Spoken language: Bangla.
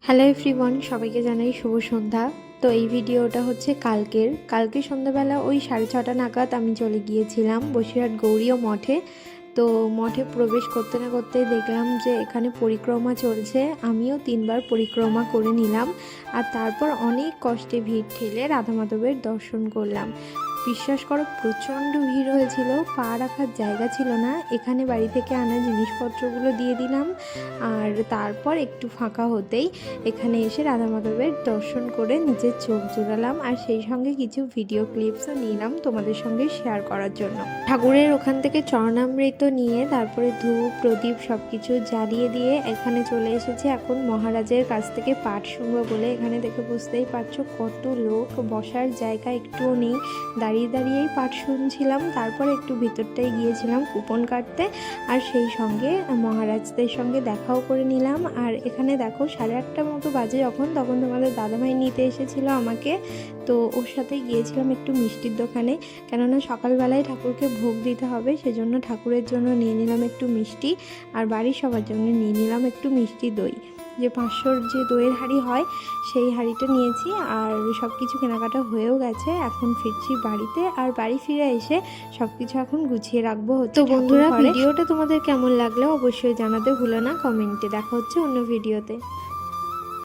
হ্যালো এভরিওয়ান, সবাইকে জানাই শুভ সন্ধ্যা। তো এই ভিডিওটা হচ্ছে কালকে সন্ধ্যাবেলা ওই 6:30 নাগাদ আমি চলে গিয়েছিলাম বসিরহাট গৌরীয় মঠে। তো মঠে প্রবেশ করতে না করতেই দেখলাম যে এখানে পরিক্রমা চলছে। আমিও 3বার পরিক্রমা করে নিলাম, আর তারপর অনেক কষ্টে ভিড় ঠেলে রাধা মাধবের দর্শন করলাম। বিশ্বাস করো, প্রচণ্ড ভিড় হয়েছিল, পা রাখার জায়গা ছিল না। এখানে বাড়ি থেকে আনা জিনিসপত্রগুলো দিয়ে দিলাম, আর তারপর একটু ফাঁকা হতেই এখানে এসে রাধা মাধবের দর্শন করে নিজের চোখ জোড়ালাম, আর সেই সঙ্গে কিছু ভিডিও ক্লিপসও নিলাম তোমাদের সঙ্গে শেয়ার করার জন্য। ঠাকুরের ওখান থেকে চরণামৃত নিয়ে তারপরে ধূপ প্রদীপ সব কিছু জ্বালিয়ে দিয়ে এখানে চলে এসেছি এখন মহারাজের কাছ থেকে পাঠ শুনবো বলে। এখানে দেখে বুঝতেই পারছো কত লোক, বসার জায়গা একটুও নেই, দাঁড়িয়ে দাঁড়িয়েই পাঠ শুনছিলাম। তারপর একটু ভিতরটাই গিয়েছিলাম কুপন কাটতে, আর সেই সঙ্গে মহারাজদের সঙ্গে দেখাও করে নিলাম। আর এখানে দেখো 8:30 মতো বাজে তখন তোমাদের দাদাভাই নিতে এসেছিলো আমাকে। তো ওর সাথে গিয়েছিলাম একটু মিষ্টির দোকানে, কেননা সকালবেলায় ঠাকুরকে ভোগ দিতে হবে, সেজন্য ঠাকুরের জন্য নিয়ে নিলাম একটু মিষ্টি, আর বাড়ির সবার জন্য নিয়ে নিলাম একটু মিষ্টি দই। যে 500-র যে দইয়ের হাঁড়ি হয় সেই হাঁড়িটা নিয়েছি, আর সব কিছু কেনাকাটা হয়েও গেছে। এখন ফিরছি বাড়িতে, আর বাড়ি ফিরে এসে সব কিছু এখন গুছিয়ে রাখবো। তো বন্ধুরা, ভিডিওটা তোমাদের কেমন লাগলো অবশ্যই জানাতে ভুলো না কমেন্টে। দেখা হচ্ছে অন্য ভিডিওতে।